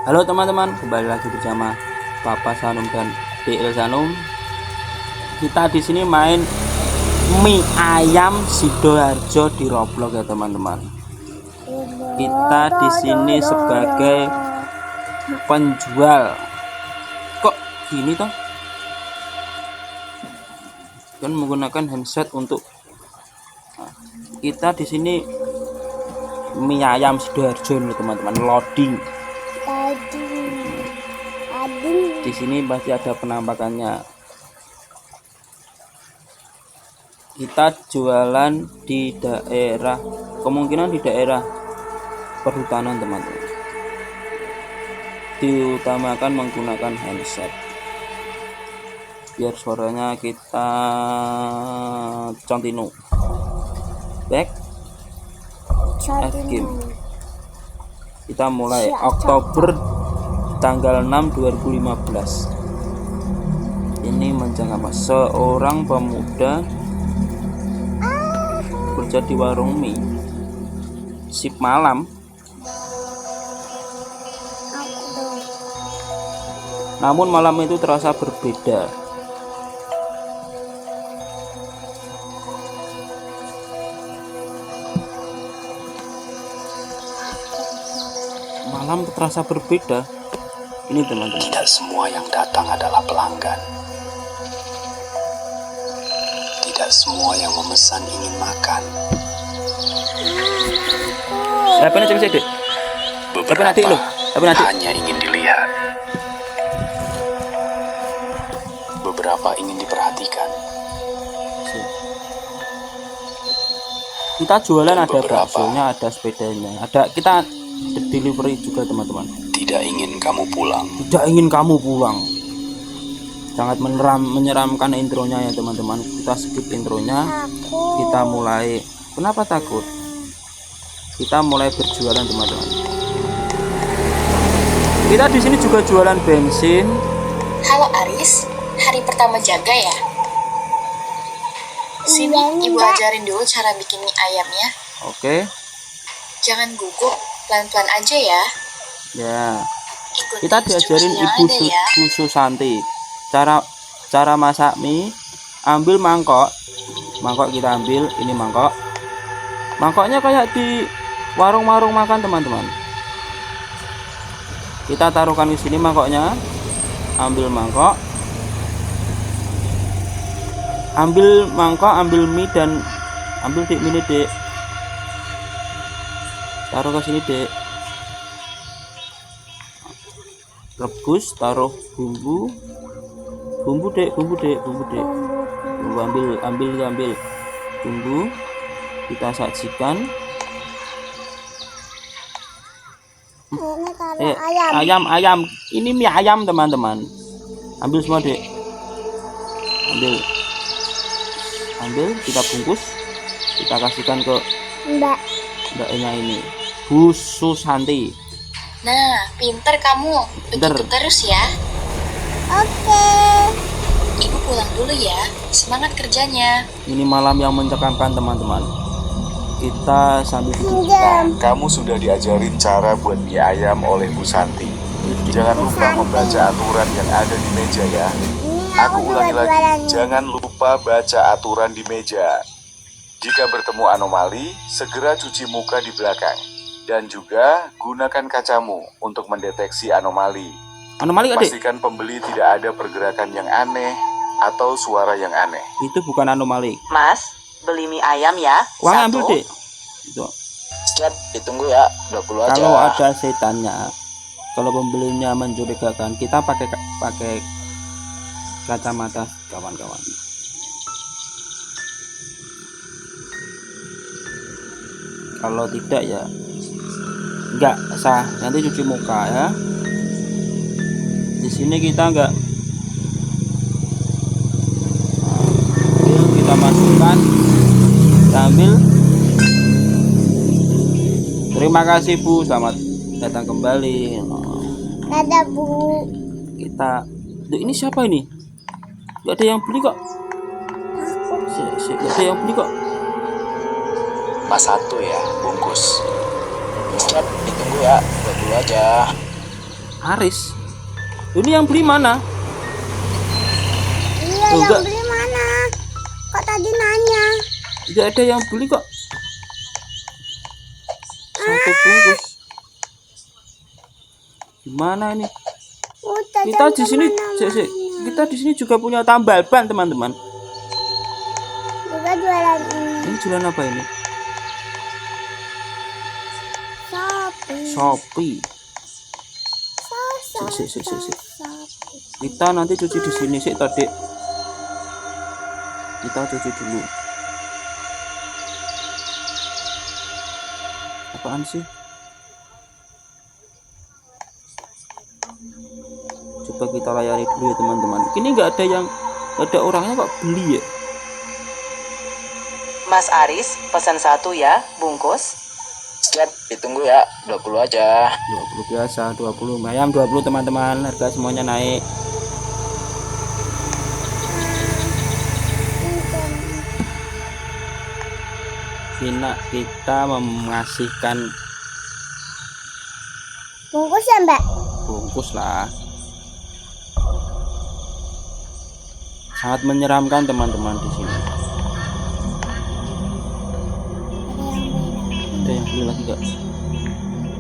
Halo teman-teman, kembali lagi bersama Papa Sanum dan DL Sanum. Kita di sini main mie ayam Sidoarjo di Roblox ya teman-teman. Kita di sini sebagai penjual. Kok gini toh? Kan menggunakan handset untuk kita di sini mie ayam Sidoarjo nih teman-teman, loading. Di sini pasti ada penampakannya. Kita jualan di daerah, kemungkinan di daerah perhutanan teman-teman. Diutamakan menggunakan handset biar suaranya kita continue. Back F game. Kita mulai Oktober tanggal 6 2015. Ini menjang apa? Seorang pemuda kerja di warung mie shift malam, namun malam itu terasa berbeda. Malam terasa berbeda. Ini teman-teman, tidak semua yang datang adalah pelanggan. Tidak semua yang memesan ingin makan. siapa nih cek dek? Beberapa nanti. hanya ingin dilihat. Beberapa ingin diperhatikan. Kita jualan ada Beberapa baksonya, ada sepedanya, ada kita delivery juga teman-teman. tidak ingin kamu pulang. Tidak ingin kamu pulang. Sangat menyeramkan intronya ya teman-teman. Kita skip intronya. Kita mulai. Kenapa takut? Kita mulai berjualan teman-teman. Kita di sini juga jualan bensin. Halo Aris, hari pertama jaga ya? Sini ibu ajarin dulu cara bikin mie ayamnya. Oke. Jangan gugup, pelan-pelan aja ya. Ya. Ikuti Kita diajarin instruksi yang Ibu ada ya. Susanti. Cara masak mie. Ambil mangkok. Mangkok kita ambil, ini mangkok. Mangkoknya kayak di warung-warung makan teman-teman. Kita taruhkan di sini mangkoknya. Ambil mangkok. Ambil mie dan ambil dek mie dek. Taruh ke sini dek. Rebus, taruh bumbu dek. Bumbu ambil bumbu, kita sajikan. Ayam ini mie ayam teman-teman. Ambil semua dek. Ambil kita bungkus, kita kasihkan ke mbaknya ini, Bu Susanti. Nah, pinter kamu. Pinter. Begitu terus ya. Oke. Ibu pulang dulu ya. Semangat kerjanya. Ini malam yang mencekamkan teman-teman. Kita sambil duduk. Nah, kamu sudah diajarin cara buat mie ayam oleh Bu Santi. Jangan lupa membaca aturan yang ada di meja ya. Aku ulangi lagi, jangan lupa baca aturan di meja. Jika bertemu anomali, segera cuci muka di belakang. Dan juga gunakan kacamu untuk mendeteksi anomali. Anomali adik? Pastikan pembeli tidak ada pergerakan yang aneh atau suara yang aneh. Itu bukan anomali. Mas, beli mie ayam ya. Uang Satu. ambil dek. Itu. Siap, ditunggu ya, 20 aja. Kalau ada setannya, kalau pembelinya mencurigakan, kita pakai kacamata kawan-kawan. Kalau tidak ya enggak sah, nanti cuci muka ya. Di sini kita enggak. Kita masukkan, kita ambil. Terima kasih Bu, selamat datang kembali. Dadah Bu. Kita, ini siapa ini? Gak ada yang beli kok. Gak ada yang beli kok. Mas satu ya, bungkus. Siap, ditunggu ya, 20 aja. Aris. Ini yang beli mana? Iya, Oh, yang enggak. beli mana? Kok tadi nanya? Tidak ada yang beli kok. Satu bungkus. Gimana ini? Udah Kita di sini, kemana-mana. kita di sini juga punya tambal ban, teman-teman. Juga jualan ini. Ini jualan apa ini? Shopee. Shopee. Shopee. Sik. Kita nanti cuci di sini sih tadi. Kita cuci dulu. Apaan sih? Coba kita layari dulu ya teman-teman. Ini nggak ada orangnya kok beli ya. Mas Aris, pesan 1 ya, bungkus. Siap, ditunggu ya, 20 aja. 20 biasa, 20 ayam 20 teman-teman. Harga semuanya naik. Kita mengasihkan Bungkus ya, Mbak? bungkus lah. Sangat menyeramkan teman-teman di sini. Ada yang beli lagi nggak?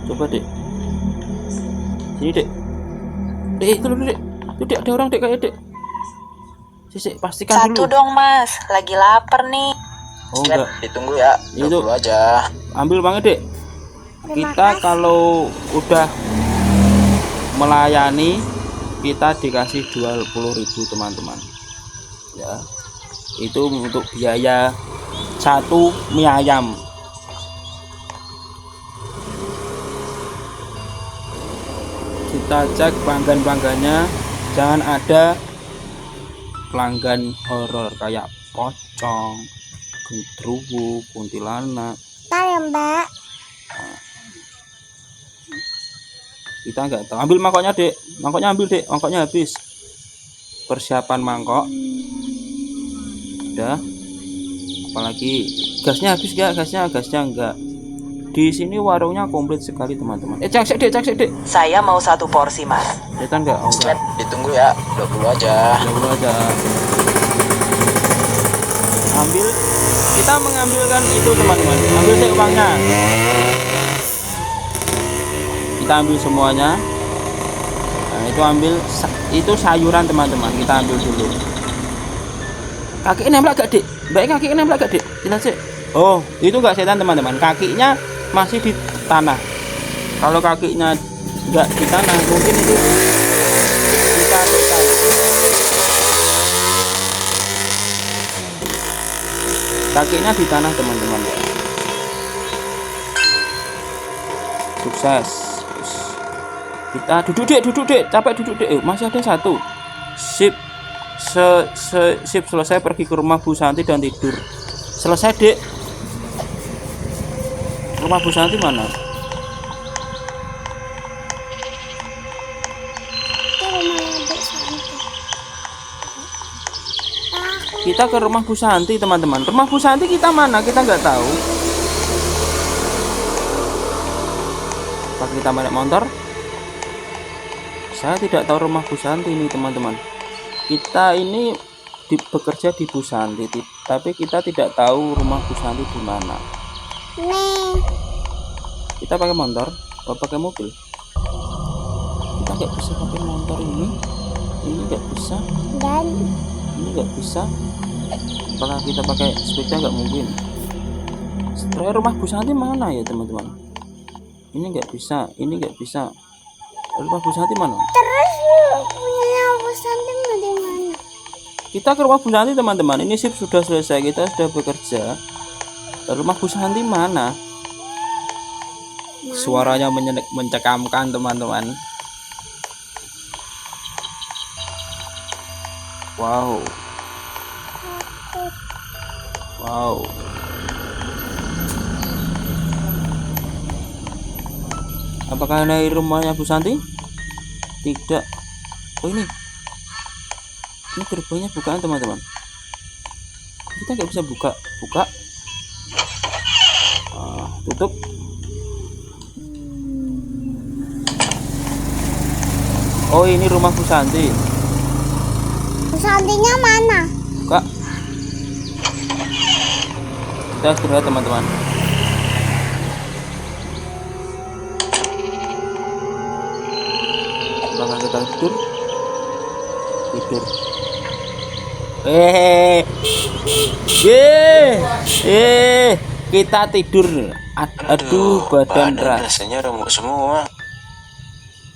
Coba dek. Sini dek. Dek itu dulu dek. Itu dek ada orang dek kayak dek. Sisi pastikan 1 dulu. dong mas, lagi lapar nih. Oh Siap, enggak. ditunggu ya, Itu. 20 aja. Ambil banget dek. Terima Kita kasih. kalau udah melayani kita dikasih 20.000 teman-teman. Ya. Itu untuk biaya 1 mie ayam. Kita cek pelanggan-pelanggannya, jangan ada pelanggan horor kayak pocong, gendruwo, kuntilanak. Ntar ya, Mbak. Kita nggak tahu. Ambil mangkoknya dek, mangkoknya ambil dek, mangkoknya habis. Persiapan mangkok udah. Apalagi gasnya habis nggak? Gasnya enggak. Di sini warungnya komplit sekali teman-teman. Cek sik dek. Saya mau 1 porsi mas. Kelihatan nggak? Oh enggak. Siap, ditunggu ya, 20 aja. Dulu aja. Ambil, kita mengambilkan itu teman-teman. Ambil sih uangnya. Kita ambil semuanya. Nah, itu ambil itu sayuran teman-teman. Kita ambil dulu. Kaki nempel gak dek? Baik kaki nempel gak dek? Lihat sih. Oh, itu enggak setan teman-teman. Kakinya masih di tanah. Kalau kakinya enggak di tanah, mungkin itu kita setan. Kakinya di tanah teman-teman ya. Sukses. Kita duduk dek, capek duduk dek. Masih ada 1. Sip. Sip selesai pergi ke rumah Bu Santi dan tidur. Selesai dek. Rumah Bu Santi mana? Itu rumahnya Mbak Santi. Kita ke rumah Bu Santi teman-teman. Rumah Bu Santi kita mana? Kita nggak tahu. Apa kita naik motor? Saya tidak tahu rumah Bu Santi ini teman-teman. Kita ini bekerja di Bu Santi, tapi kita tidak tahu rumah Bu Santi di mana. Nih, Kita pakai motor atau pakai mobil? Kita nggak bisa pakai motor ini nggak bisa, dan ini nggak bisa. Apakah kita pakai sepeda? Nggak mungkin. Sebenarnya rumah Bu Santi mana ya teman-teman? Ini nggak bisa, ini nggak bisa. Rumah Bu Santi mana? terus punya Bu Santi mau di mana? Kita ke rumah Bu Santi teman-teman. Ini shift sudah selesai, kita sudah bekerja. Rumah Bu Santi mana? Suaranya mencekamkan teman-teman. Wow. Apakah ini rumahnya Bu Santi? Tidak. Oh ini gerbangnya bukaan teman-teman. Kita nggak bisa buka. Tutup. Oh, ini rumah Bu Santi. Bu Santinya mana? Kak, kita istirahat teman-teman. Apakah kita tidur? Tidur. Kita tidur. Aduh, badan ras. Rasanya remuk semua.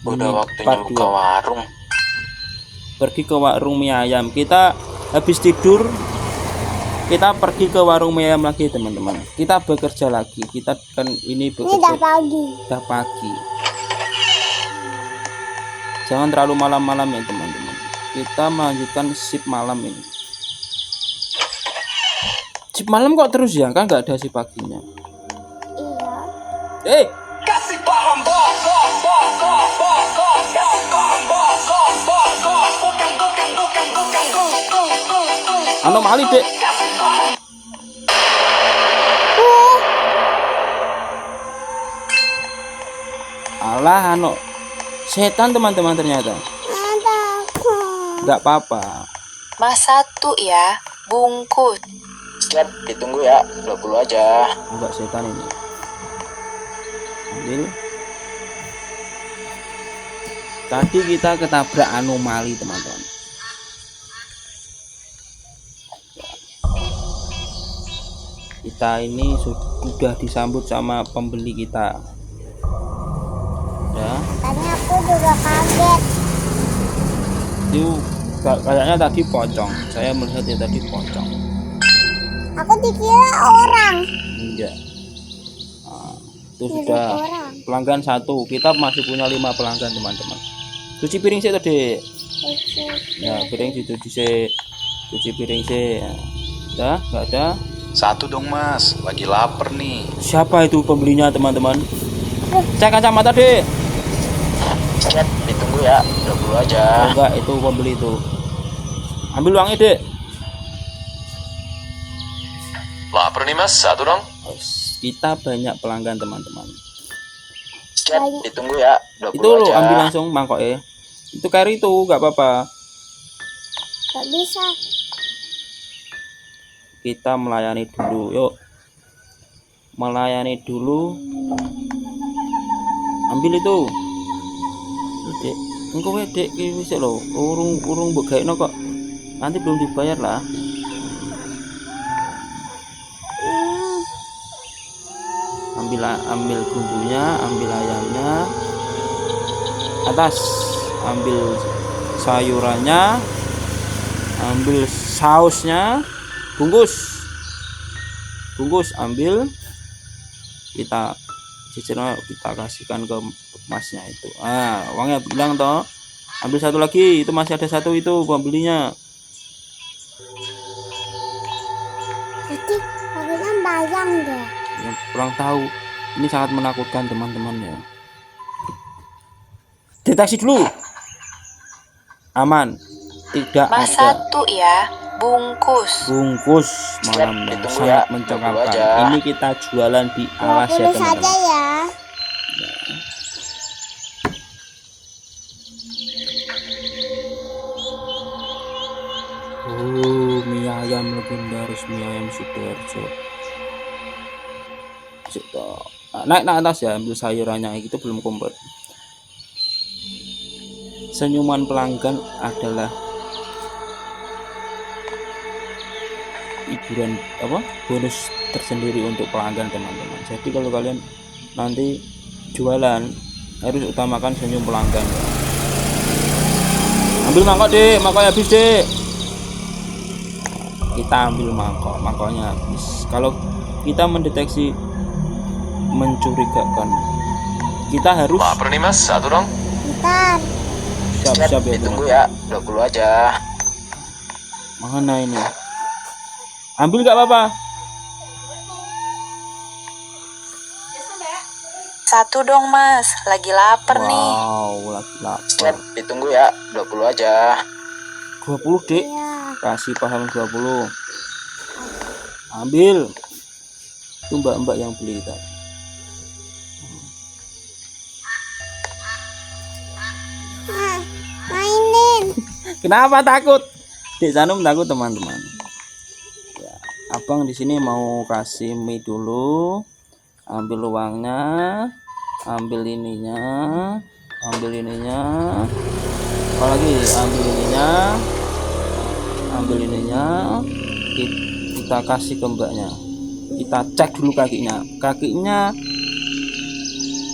Udah Ini waktunya part buka dua. warung. Pergi ke warung mie ayam. Kita habis tidur, kita pergi ke warung mie ayam lagi teman-teman. Kita bekerja lagi. Kita kan ini Ini bekerja. udah pagi. Udah pagi. Jangan terlalu malam-malam ya teman-teman. Kita melanjutkan shift malam ini. Shift malam kok terus ya? Kan nggak ada shift paginya. Iya. Anomali dek. Alah setan teman-teman ternyata. Nggak apa-apa. Mas 1 ya, bungkus. Siap, ditunggu ya. 20 aja. Enggak setan ini. Ambil. Tadi kita ketabrak anomali teman-teman. Kita ini sudah disambut sama pembeli kita. Ya, Tadi aku juga kaget. itu kayaknya tadi pocong. Saya melihat ya tadi pocong. Aku dikira orang. Enggak. Nah, itu Mirip sudah orang. pelanggan 1. Kita masih punya 5 pelanggan teman-teman. Cuci piring sih tadi. Ya, piring dicuci sih. Cuci piring sih. Udah, nggak ada. 1 dong mas, lagi lapar nih. Siapa itu pembelinya teman-teman? Cek kacamata deh. Siap, ditunggu ya. 20 aja. Oh, enggak, itu pembeli itu. Ambil uangnya dek. Lapar nih mas, 1 dong. Kita banyak pelanggan teman-teman. Siap, ditunggu ya. 20 Itu lo aja. ambil langsung mangkok ya. Itu carry itu nggak apa-apa. Gak bisa. Kita melayani dulu, yuk. Melayani dulu. Ambil itu. Dek, engkau dek iki wis lho, urung mbok gaekno kok. Nanti belum dibayar lah. Ambil bumbunya, ambil ayamnya. Atas, ambil sayurannya, ambil sausnya, bungkus, ambil, kita cicilnya kita kasihkan ke masnya itu. Uangnya bilang toh, ambil 1 lagi, itu masih ada 1 itu pembelinya. Jadi harusnya bayang deh. Yang kurang tahu, ini sangat menakutkan teman-teman ya. Deteksi dulu, aman, tidak Mas ada 1 ya, bungkus. malamnya ditunggu sangat ya, mencengangkan. 20 aja. Ini kita jualan di alas ya 20 saja teman-teman. ya. Oh, mie ayam legendaris, mie ayam Sidoarjo. Naik atas ya, ambil sayurannya itu belum komplit. Senyuman pelanggan adalah hiburan bonus tersendiri untuk pelanggan teman-teman. Jadi kalau kalian nanti jualan harus utamakan senyum pelanggan. Ambil mangkok deh, mangkoknya habis deh. Kita ambil mangkoknya habis. Kalau kita mendeteksi mencurigakan, kita harus Lapar nih mas, 1 dong. Bentar. siap-siap ya Ditunggu teman. ya. 20 aja. Mana ini? Ambil gak apa-apa. 1 dong mas, lagi lapar nih. Wow, lagi lapar. Siap, ditunggu ya. 20 aja. 20 dek. Iya. Kasih paham 20. Ambil. Itu mbak-mbak yang beli tadi. Kenapa takut? Dek Sanum takut teman-teman. Ya, abang di sini mau kasih mie dulu. Ambil uangnya, ambil ininya, apalagi ambil ininya, kita kasih ke mbaknya. Kita cek dulu kakinya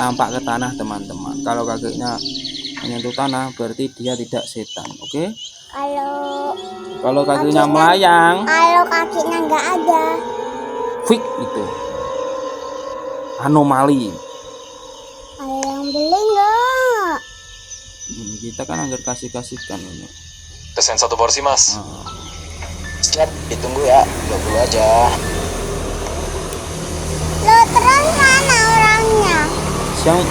nampak ke tanah teman-teman. Kalau kakinya menyentuh tanah berarti dia tidak setan, oke? Kalau kakinya melayang, Kalau kakinya nggak ada. fik itu anomali. Ada yang beli nggak? Kita kan agar kasihkan ini. Pesen 1 porsi mas. Nah, Siap, ditunggu ya, 20 aja. Lo terus mana orangnya?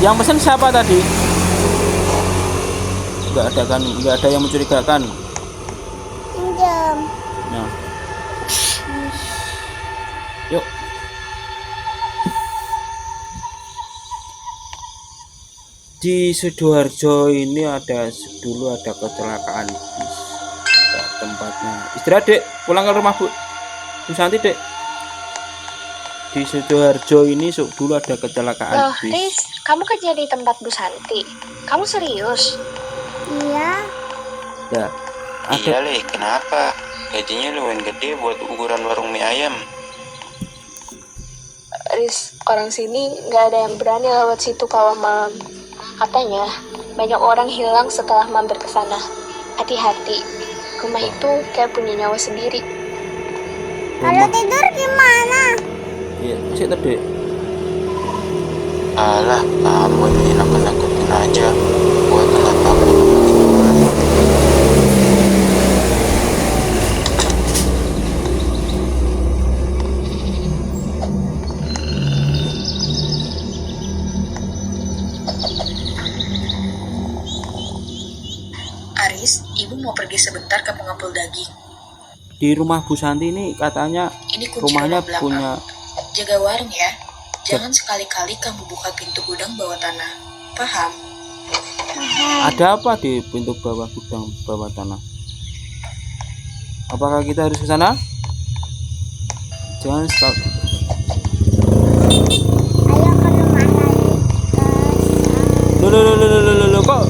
yang pesan siapa tadi? Nggak ada yang mencurigakan. Pinjam. Nah, yuk. Di Sidoarjo ini dulu ada kecelakaan bis. Ya, tempatnya istirahat dek, pulang ke rumah Bu Santi dek. Di Sidoarjo ini dulu ada kecelakaan Loh, bis. Riz, kamu kerja di tempat Bu Santi? Kamu serius? Iya. Ya, ada. Iya Le, kenapa? Gajinya lumayan gede buat ukuran warung mie ayam. Riz, orang sini nggak ada yang berani lewat situ kalau malam. Katanya, banyak orang hilang setelah mampir ke sana. Hati-hati, rumah itu kayak punya nyawa sendiri. Kalau tidur gimana? Iya, masih tadi. Alah, kamu ini nakut-nakutin aja. Gua telah takut tiduran. Aris, ibu mau pergi sebentar ke pengepul daging. Di rumah Bu Santi ini katanya Ini kunci rumahnya rumah belakang. punya. Jaga warung ya. Jangan sekali-kali kamu buka pintu gudang bawah tanah. Paham? Ada apa di pintu bawah gudang bawah tanah? Apakah kita harus ke sana? Jangan sekali. Ayo ke rumah lagi. Loh, kok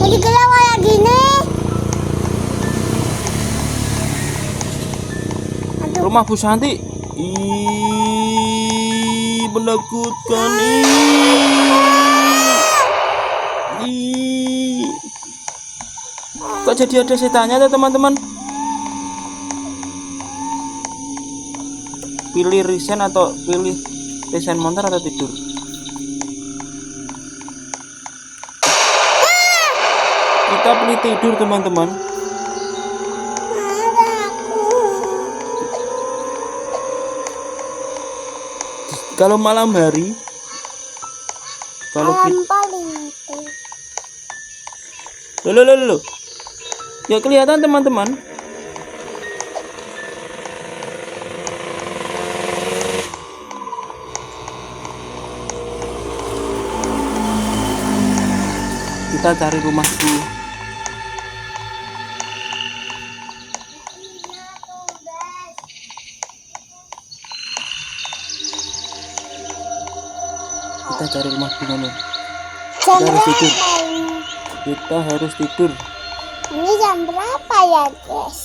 Jadi gelap kayak gini. Aduh, rumah Bu Santi? Ih, menakutkan. Ih. Kok jadi ada setannya tuh teman-teman? Pilih resign atau pilih resign monster atau tidur? Kita pilih tidur teman-teman. ada aku. Kalau malam hari, kalau Alam paling itu. lo, ya kelihatan teman-teman. Kita cari rumah dulu. Kita cari rumah di mana? Jam Kita harus tidur. berapa ini? Kita harus tidur. Ini jam berapa ya, guys?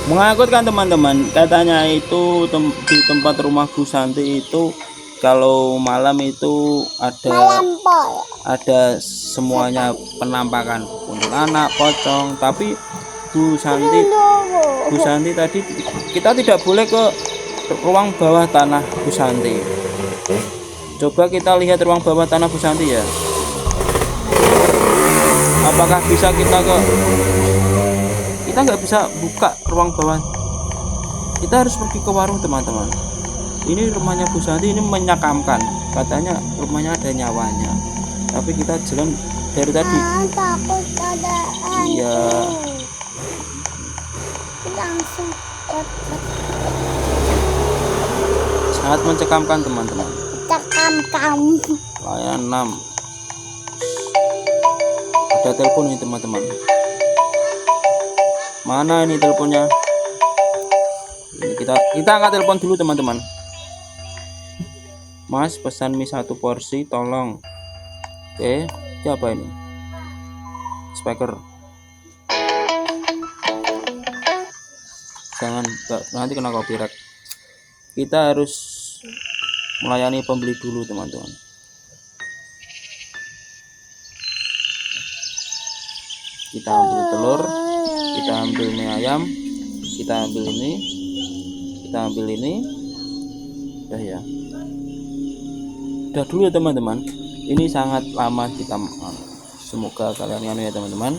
Mengangkutkan teman-teman. Katanya itu di tempat rumah Bu Santi itu kalau malam itu Malam pol. ada semuanya penampakan kuntilanak, pocong. Tapi Bu Santi tadi kita tidak boleh ke ruang bawah tanah Bu Santi. Coba kita lihat ruang bawah tanah Bu Santi ya. Apakah bisa kita nggak bisa buka ruang bawah. Kita harus pergi ke warung teman-teman. Ini rumahnya Bu Santi ini menyekamkan. Katanya rumahnya ada nyawanya. Tapi kita jalan dari tadi. Takut ada hantu. Iya. Langsung Sangat mencekamkan teman-teman. layanan kamu. layanan 6. Ada telepon ini teman-teman. Mana ini teleponnya? Ini kita angkat telepon dulu teman-teman. Mas, pesan mie 1 porsi tolong. Oke, siapa ini? Speaker. Jangan, nanti kena copyright. Kita harus melayani pembeli dulu teman-teman. Kita ambil telur, kita ambil mie ayam, kita ambil ini, udah ya. Udah dulu ya teman-teman. Ini sangat lama kita. Semoga kalian anu ya teman-teman.